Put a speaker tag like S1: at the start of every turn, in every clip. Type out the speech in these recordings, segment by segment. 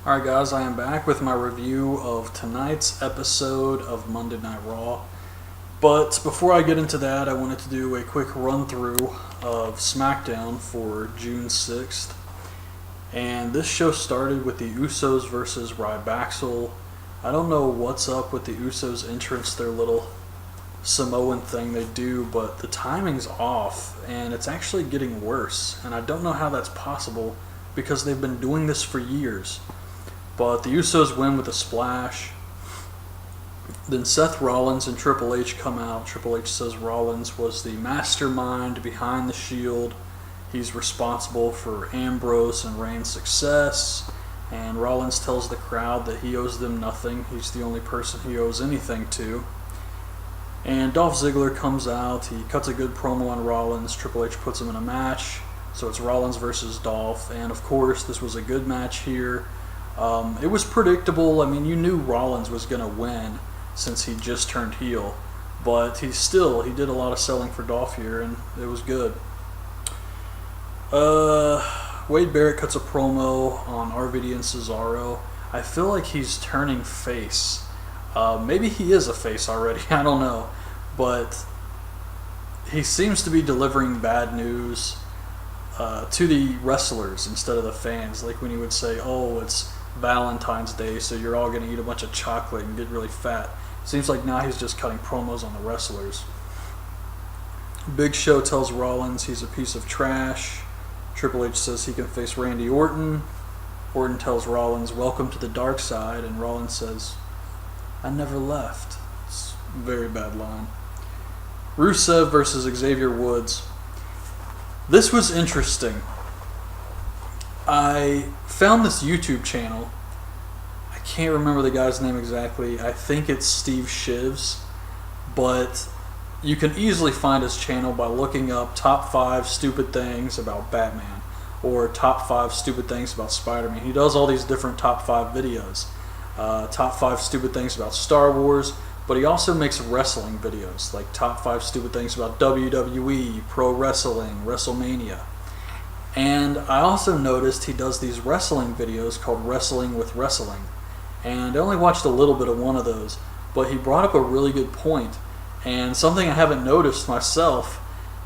S1: Alright guys, I am back with my review of tonight's episode of Monday Night Raw. But before I get into that, I wanted to do a quick run through of Smackdown for June 6th. And this show started with the Usos versus Rybaxel. I don't know what's up with the Usos entrance, their little Samoan thing they do, but the timing's off and it's actually getting worse. And I don't know how that's possible because they've been doing this for years. But the Usos win with a splash. Then Seth Rollins and Triple H come out. Triple H says Rollins was the mastermind behind the Shield. He's responsible for Ambrose and Reigns' success. And Rollins tells the crowd that he owes them nothing. He's the only person he owes anything to. And Dolph Ziggler comes out. He cuts a good promo on Rollins. Triple H puts him in a match. So it's Rollins versus Dolph. And of course, this was a good match here. It was predictable. I mean, you knew Rollins was going to win since he just turned heel. But he did a lot of selling for Dolph here, and it was good. Wade Barrett cuts a promo on RVD and Cesaro. I feel like he's turning face. Maybe he is a face already, I don't know. But he seems to be delivering bad news to the wrestlers instead of the fans. Like when he would say, oh, it's Valentine's Day, so you're all going to eat a bunch of chocolate and get really fat. Seems like now he's just cutting promos on the wrestlers. Big Show tells Rollins he's a piece of trash. Triple H says he can face Randy Orton. Orton tells Rollins, welcome to the dark side, and Rollins says, I never left. It's a very bad line. Rusev versus Xavier Woods. This was interesting. I found this YouTube channel. I can't remember the guy's name exactly. I think it's Steve Shivs. But you can easily find his channel by looking up top 5 stupid things about Batman or top 5 stupid things about Spider-Man. He does all these different top 5 videos. Top 5 stupid things about Star Wars. But he also makes wrestling videos, like top 5 stupid things about WWE, pro wrestling, WrestleMania. And I also noticed he does these wrestling videos called Wrestling with Wrestling. And I only watched a little bit of one of those, but he brought up a really good point, and something I haven't noticed myself,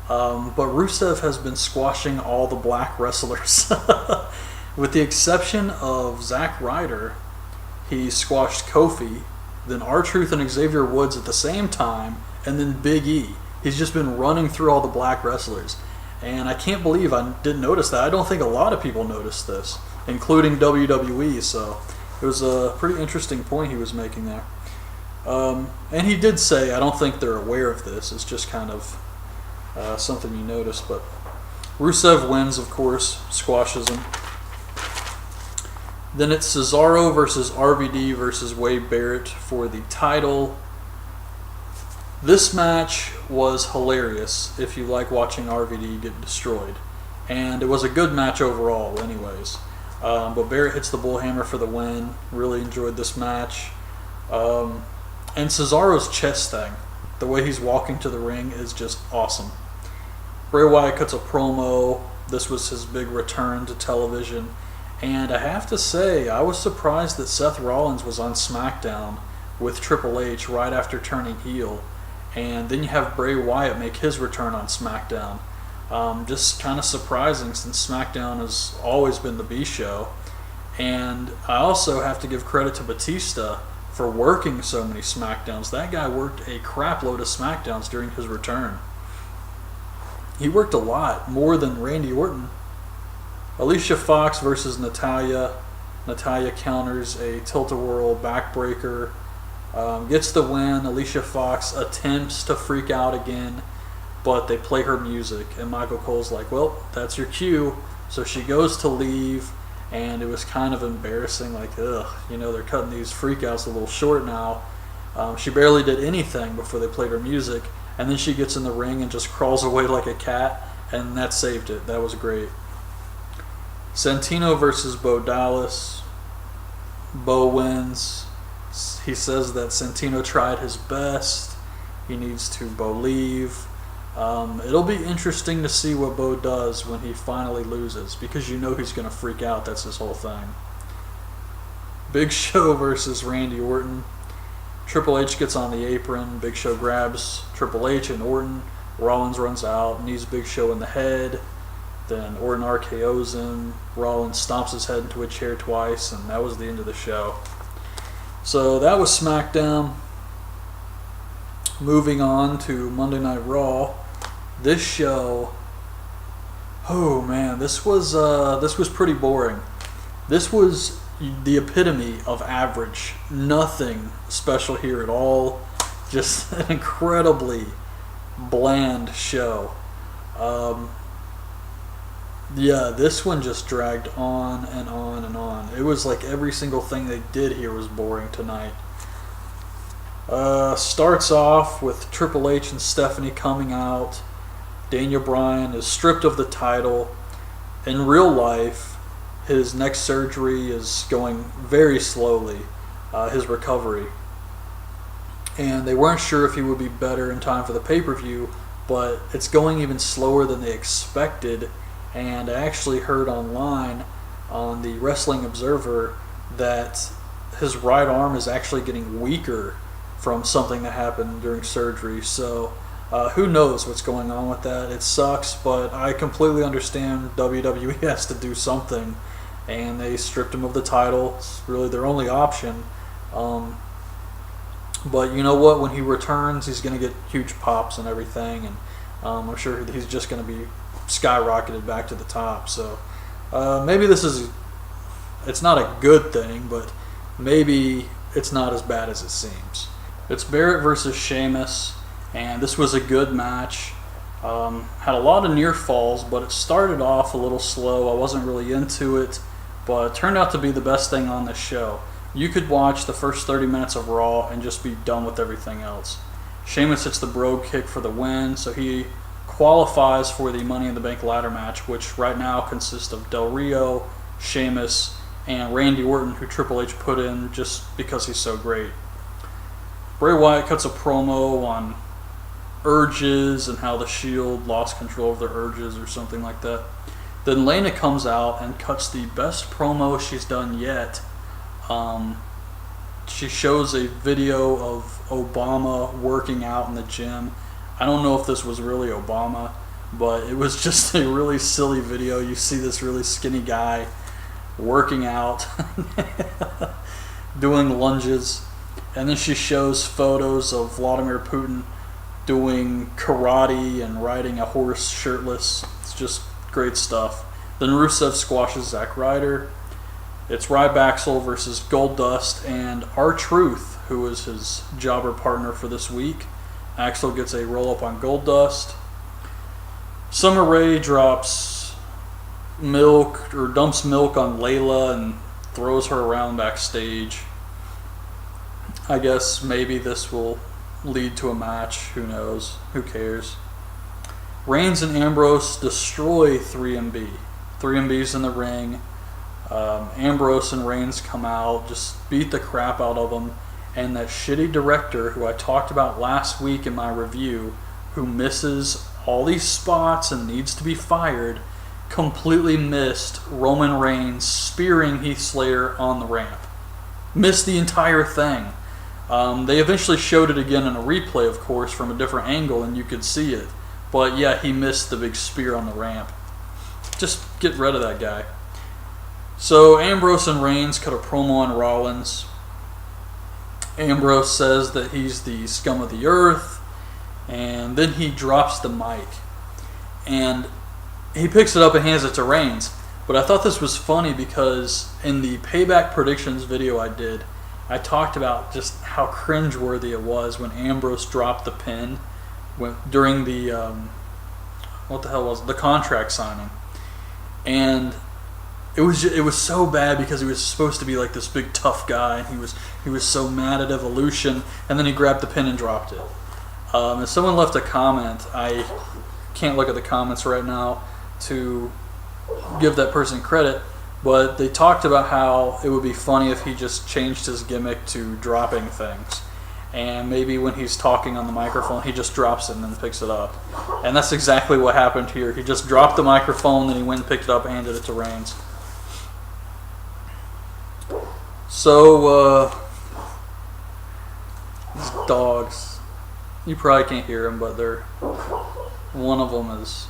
S1: but Rusev has been squashing all the black wrestlers. With the exception of Zack Ryder, he squashed Kofi, then R-Truth and Xavier Woods at the same time, and then Big E. He's just been running through all the black wrestlers. And I can't believe I didn't notice that. I don't think a lot of people noticed this, including WWE, so it was a pretty interesting point he was making there. And he did say, I don't think they're aware of this, it's just kind of something you notice, but Rusev wins, of course, squashes him. Then it's Cesaro versus RVD versus Wade Barrett for the title. This match was hilarious if you like watching RVD get destroyed. And it was a good match overall anyways. But Barrett hits the bullhammer for the win. Really enjoyed this match. And Cesaro's chest thing, the way he's walking to the ring is just awesome. Bray Wyatt cuts a promo. This was his big return to television. And I have to say, I was surprised that Seth Rollins was on SmackDown with Triple H right after turning heel. And then you have Bray Wyatt make his return on SmackDown. Just kind of surprising since SmackDown has always been the B show. And I also have to give credit to Batista for working so many SmackDowns. That guy worked a crap load of SmackDowns during his return. He worked a lot, more than Randy Orton. Alicia Fox versus Natalya. Natalya counters a tilt-a-whirl backbreaker. Gets the win. Alicia Fox attempts to freak out again, but they play her music, and Michael Cole's like, well, that's your cue. So she goes to leave, and it was kind of embarrassing, like, ugh, you know, they're cutting these freakouts a little short now. She barely did anything before they played her music, and then she gets in the ring and just crawls away like a cat, and that saved it. That was great. Santino versus Bo Dallas. Bo wins. He says that Santino tried his best. He needs to believe. It'll be interesting to see what Bo does when he finally loses, because you know he's going to freak out. That's his whole thing. Big Show versus Randy Orton. Triple H gets on the apron. Big Show grabs Triple H and Orton. Rollins runs out, knees Big Show in the head. Then Orton RKO's him. Rollins stomps his head into a chair twice, and that was the end of the show. So that was SmackDown. Moving on to Monday Night Raw. This show, oh man, this was pretty boring. This was the epitome of average. Nothing special here at all. Just an incredibly bland show. Yeah, this one just dragged on and on and on. It was like every single thing they did here was boring tonight. Starts off with Triple H and Stephanie coming out. Daniel Bryan is stripped of the title. In real life, his neck surgery is going very slowly, his recovery. And they weren't sure if he would be better in time for the pay-per-view, but it's going even slower than they expected. And I actually heard online on the Wrestling Observer that his right arm is actually getting weaker from something that happened during surgery. So who knows what's going on with that. It sucks, but I completely understand WWE has to do something, and they stripped him of the title. It's really their only option. But you know what? When he returns, he's going to get huge pops and everything, and I'm sure he's just going to be skyrocketed back to the top. So maybe it's not a good thing, but maybe it's not as bad as it seems. It's Barrett versus Sheamus, and this was a good match. Had a lot of near falls, but it started off a little slow. I wasn't really into it, but it turned out to be the best thing on this show. You could watch the first 30 minutes of Raw and just be done with everything else. Sheamus hits the Brogue Kick for the win, so he qualifies for the Money in the Bank ladder match, which right now consists of Del Rio, Sheamus, and Randy Orton, who Triple H put in just because he's so great. Bray Wyatt cuts a promo on urges and how the Shield lost control of their urges or something like that. Then Lana comes out and cuts the best promo she's done yet. She shows a video of Obama working out in the gym. I don't know if this was really Obama, but it was just a really silly video. You see this really skinny guy working out, doing lunges, and then she shows photos of Vladimir Putin doing karate and riding a horse shirtless. It's just great stuff. Then Rusev squashes Zack Ryder. It's Ryback versus Goldust and R-Truth, who is his jobber partner for this week. Axel gets a roll-up on Goldust. Summer Rae drops milk, or dumps milk on Layla and throws her around backstage. I guess maybe this will lead to a match. Who knows? Who cares? Reigns and Ambrose destroy 3MB. 3MB's in the ring. Ambrose and Reigns come out, just beat the crap out of them, and that shitty director who I talked about last week in my review, who misses all these spots and needs to be fired, completely missed Roman Reigns spearing Heath Slater on the ramp. Missed the entire thing. They eventually showed it again in a replay, of course, from a different angle, and you could see it. But yeah, he missed the big spear on the ramp. Just get rid of that guy. So Ambrose and Reigns cut a promo on Rollins. Ambrose says that he's the scum of the earth, and then he drops the mic. And he picks it up and hands it to Reigns. But I thought this was funny because in the Payback Predictions video I did, I talked about just how cringeworthy it was when Ambrose dropped the pin during the, the contract signing. And it was so bad because he was supposed to be like this big tough guy, and he was so mad at Evolution, and then he grabbed the pin and dropped it. And someone left a comment. I can't look at the comments right now to give that person credit, but they talked about how it would be funny if he just changed his gimmick to dropping things. And maybe when he's talking on the microphone, he just drops it and then picks it up. And that's exactly what happened here. He just dropped the microphone, then he went and picked it up and handed it to Reigns. So, these dogs, you probably can't hear them, but one of them is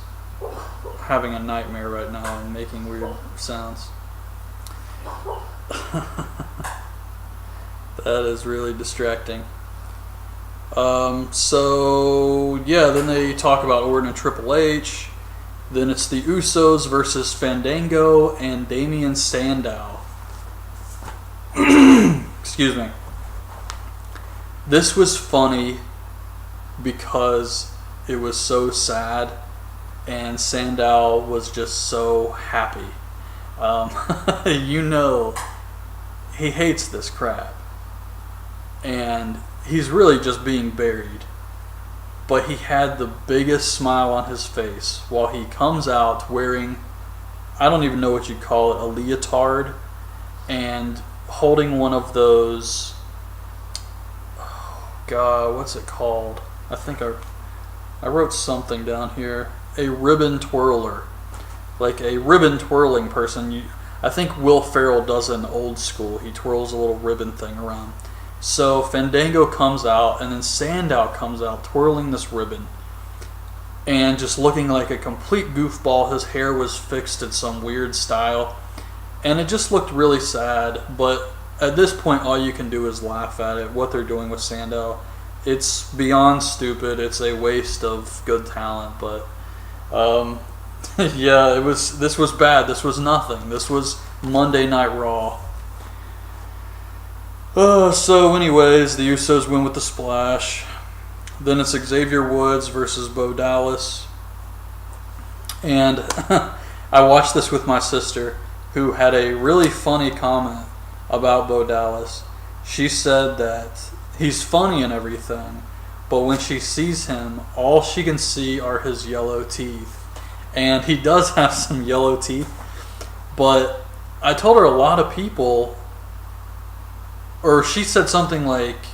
S1: having a nightmare right now and making weird sounds. That is really distracting. So, yeah, then they talk about Orton and Triple H. Then it's the Usos versus Fandango and Damien Sandow. Excuse me. This was funny because it was so sad and Sandow was just so happy. You know, he hates this crap. And he's really just being buried. But he had the biggest smile on his face while he comes out wearing, I don't even know what you'd call it, a leotard, and holding one of those, oh God, what's it called? I think I wrote something down here. A ribbon twirler. Like a ribbon twirling person. I think Will Ferrell does it in old school. He twirls a little ribbon thing around. So Fandango comes out, and then Sandow comes out twirling this ribbon and just looking like a complete goofball. His hair was fixed in some weird style, and it just looked really sad. But at this point, all you can do is laugh at it, what they're doing with Sandow. It's beyond stupid. It's a waste of good talent. But yeah, this was bad. This was nothing. This was Monday Night Raw. So anyways, the Usos win with the splash. Then it's Xavier Woods versus Bo Dallas. And I watched this with my sister, who had a really funny comment about Bo Dallas. She said that he's funny and everything, but when she sees him, all she can see are his yellow teeth. And he does have some yellow teeth, but I told her a lot of people, or she said something like,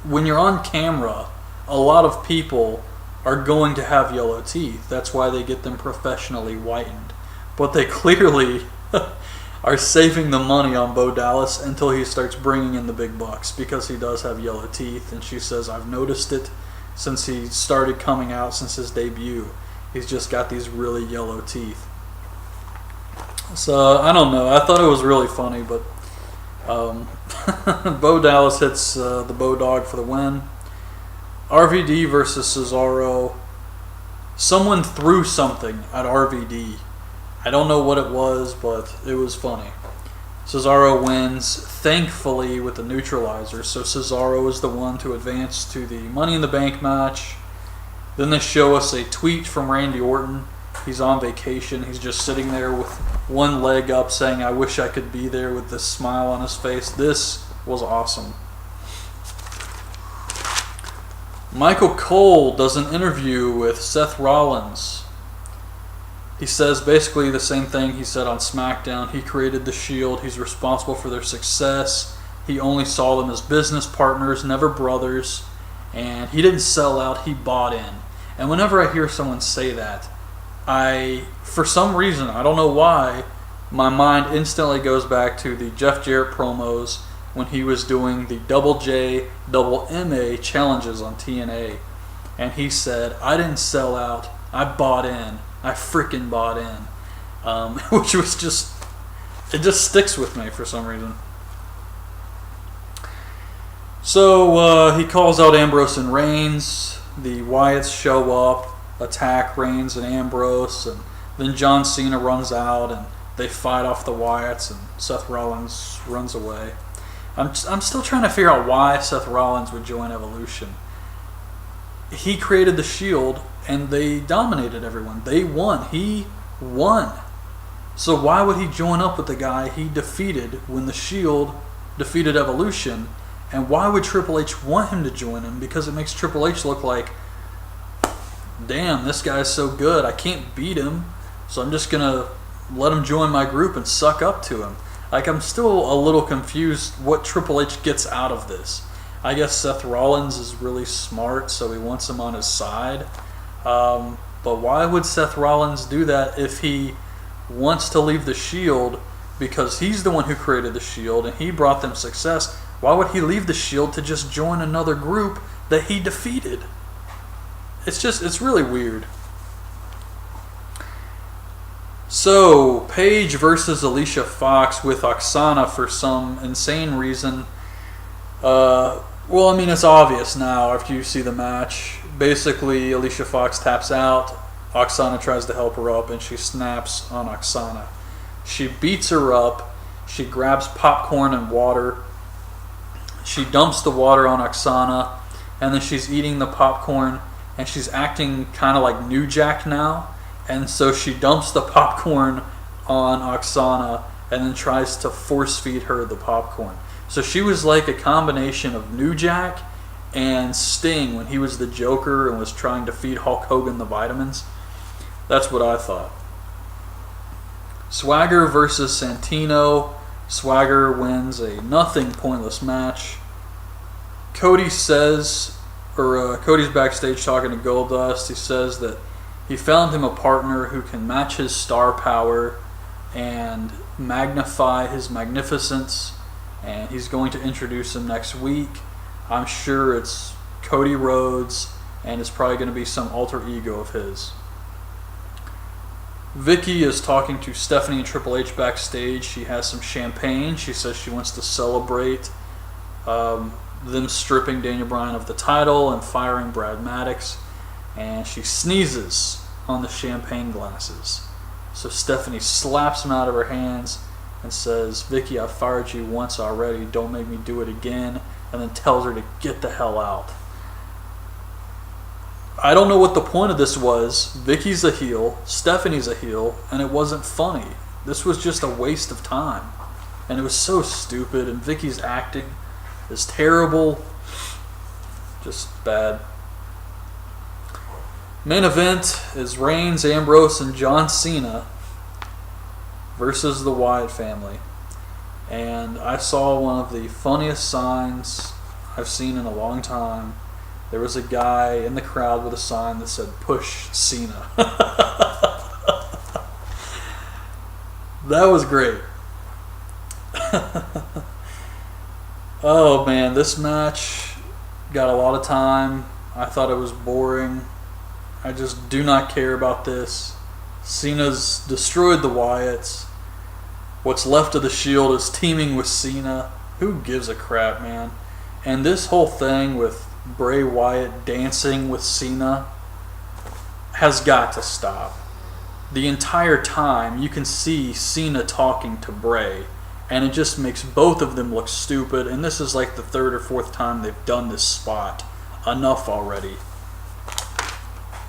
S1: when you're on camera, a lot of people are going to have yellow teeth. That's why they get them professionally whitened. But they clearly are saving the money on Bo Dallas until he starts bringing in the big bucks, because he does have yellow teeth. And she says, I've noticed it since he started coming out, since his debut. He's just got these really yellow teeth. So, I don't know. I thought it was really funny, but Bo Dallas hits the Bo Dog for the win. RVD versus Cesaro. Someone threw something at RVD. I don't know what it was, but it was funny. Cesaro wins, thankfully, with the neutralizer. So Cesaro is the one to advance to the Money in the Bank match. Then they show us a tweet from Randy Orton. He's on vacation. He's just sitting there with one leg up saying, I wish I could be there, with this smile on his face. This was awesome. Michael Cole does an interview with Seth Rollins. He says basically the same thing he said on SmackDown. He created the Shield. He's responsible for their success. He only saw them as business partners, never brothers. And he didn't sell out. He bought in. And whenever I hear someone say that, for some reason, I don't know why, my mind instantly goes back to the Jeff Jarrett promos when he was doing the Double J, Double MA challenges on TNA. And he said, I didn't sell out, I bought in. I freaking bought in. Which was just, it just sticks with me for some reason. So he calls out Ambrose and Reigns. The Wyatts show up, attack Reigns and Ambrose, and then John Cena runs out and they fight off the Wyatts, and Seth Rollins runs away. I'm still trying to figure out why Seth Rollins would join Evolution. He created the Shield and they dominated everyone. They won. He won. So why would he join up with the guy he defeated when the Shield defeated Evolution? And why would Triple H want him to join him? Because it makes Triple H look like, damn, this guy's so good, I can't beat him, so I'm just going to let him join my group and suck up to him. Like, I'm still a little confused what Triple H gets out of this. I guess Seth Rollins is really smart, so he wants him on his side. But why would Seth Rollins do that if he wants to leave the Shield because he's the one who created the Shield and he brought them success. Why would he leave the Shield to just join another group that he defeated? It's really weird. So, Paige versus Alicia Fox with Oksana for some insane reason. Well, I mean, it's obvious now after you see the match. Basically, Alicia Fox taps out. Oksana tries to help her up, and she snaps on Oksana. She beats her up. She grabs popcorn and water. She dumps the water on Oksana, and then she's eating the popcorn, and she's acting kind of like New Jack now. And so she dumps the popcorn on Oksana and then tries to force feed her the popcorn. So she was like a combination of New Jack and Sting when he was the Joker and was trying to feed Hulk Hogan the vitamins. That's what I thought. Swagger versus Santino. Swagger wins a nothing pointless match. Cody says, Cody's backstage talking to Goldust. He says that he found him a partner who can match his star power and magnify his magnificence, and he's going to introduce him next week. I'm sure it's Cody Rhodes, and it's probably going to be some alter ego of his. Vicky is talking to Stephanie and Triple H backstage. She has some champagne. She says she wants to celebrate them stripping Daniel Bryan of the title and firing Brad Maddox. And she sneezes on the champagne glasses. So Stephanie slaps them out of her hands and says, "Vicky, I fired you once already. Don't make me do it again." And then tells her to get the hell out. I don't know what the point of this was. Vicky's a heel, Stephanie's a heel, and it wasn't funny. This was just a waste of time. And it was so stupid, and Vicky's acting is terrible. Just bad. Main event is Reigns, Ambrose, and John Cena versus the Wyatt family. And I saw one of the funniest signs I've seen in a long time. There was a guy in the crowd with a sign that said, "Push Cena." That was great. Oh man, this match got a lot of time. I thought it was boring. I just do not care about this. Cena's destroyed the Wyatts. What's left of the Shield is teaming with Cena. Who gives a crap, man? And this whole thing with Bray Wyatt dancing with Cena has got to stop. The entire time you can see Cena talking to Bray, and it just makes both of them look stupid, and this is like the third or fourth time they've done this spot. Enough already.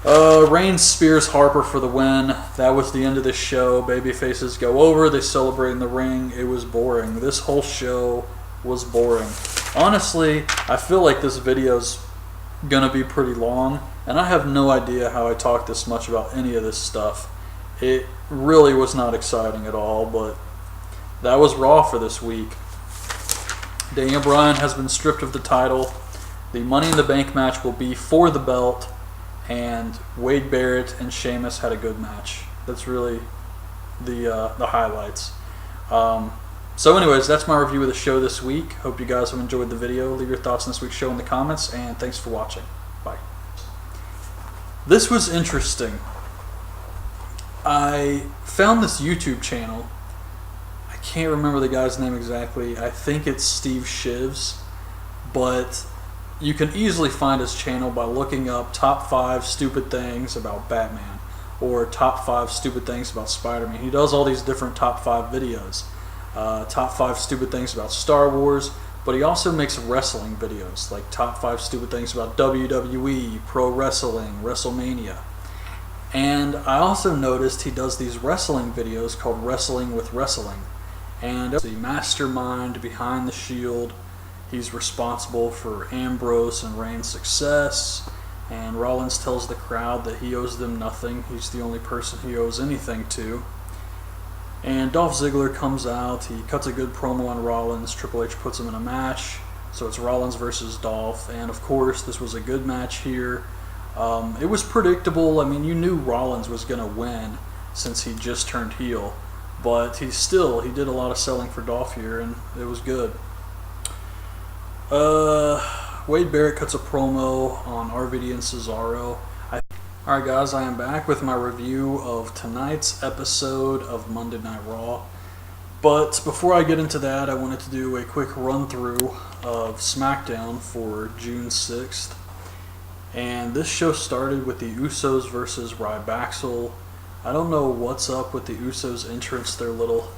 S1: Reigns spears Harper for the win. That was the end of the show. Babyfaces go over. They celebrate in the ring. It was boring. This whole show was boring. Honestly, I feel like this video's gonna be pretty long, and I have no idea how I talk this much about any of this stuff. It really was not exciting at all, but that was Raw for this week. Daniel Bryan has been stripped of the title. The Money in the Bank match will be for the belt, and Wade Barrett and Sheamus had a good match. That's really the highlights. So anyways, that's my review of the show this week. Hope you guys have enjoyed the video. Leave your thoughts on this week's show in the comments, and thanks for watching. Bye. This was interesting. I found this YouTube channel. I can't remember the guy's name exactly. I think it's Steve Shivs, but you can easily find his channel by looking up top 5 stupid things about Batman or top 5 stupid things about Spider-Man. He does all these different top 5 videos. Top 5 stupid things about Star Wars, but he also makes wrestling videos, like top 5 stupid things about WWE, pro wrestling, WrestleMania. And I also noticed he does these wrestling videos called Wrestling with Wrestling. And the mastermind behind the Shield. He's responsible for Ambrose and Reigns' success, and Rollins tells the crowd that he owes them nothing. He's the only person he owes anything to. And Dolph Ziggler comes out. He cuts a good promo on Rollins. Triple H puts him in a match. So it's Rollins versus Dolph. And of course, this was a good match here. It was predictable. I mean, you knew Rollins was going to win since he just turned heel. but he did a lot of selling for Dolph here, and it was good. Wade Barrett cuts a promo on RVD and Cesaro. Alright guys, I am back with my review of tonight's episode of Monday Night Raw. But before I get into that, I wanted to do a quick run through of Smackdown for June 6th. And this show started with the Usos versus Rybaxel. I don't know what's up with the Usos entrance, their little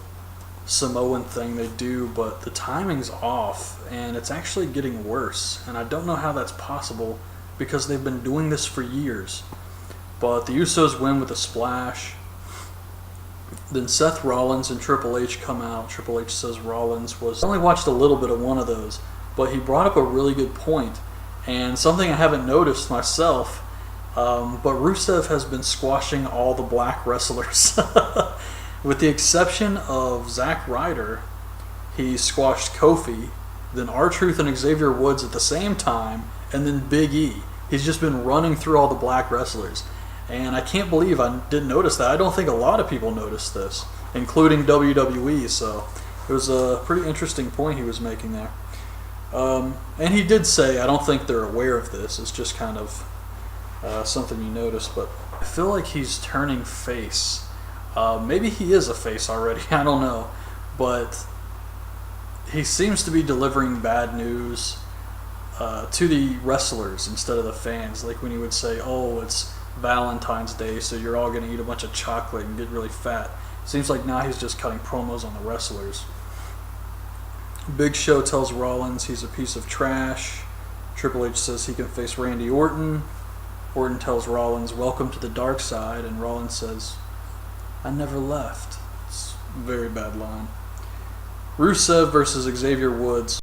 S1: Samoan thing they do, but the timing's off and it's actually getting worse. And I don't know how that's possible because they've been doing this for years. But the Usos win with a splash. Then Seth Rollins and Triple H come out. Triple H says Rollins was... I only watched a little bit of one of those, but he brought up a really good point, and something I haven't noticed myself, but Rusev has been squashing all the black wrestlers. With the exception of Zack Ryder, he squashed Kofi, then R-Truth and Xavier Woods at the same time, and then Big E. He's just been running through all the black wrestlers. And I can't believe I didn't notice that. I don't think a lot of people noticed this, including WWE, so it was a pretty interesting point he was making there. And he did say, I don't think they're aware of this, it's just kind of something you notice, but I feel like he's turning face. Maybe he is a face already, I don't know, but he seems to be delivering bad news to the wrestlers instead of the fans, like when he would say, oh, it's Valentine's Day, so you're all going to eat a bunch of chocolate and get really fat. Seems like now he's just cutting promos on the wrestlers. Big Show tells Rollins he's a piece of trash. Triple H says he can face Randy Orton. Orton tells Rollins, welcome to the dark side, and Rollins says, I never left. It's a very bad line. Rusev versus Xavier Woods.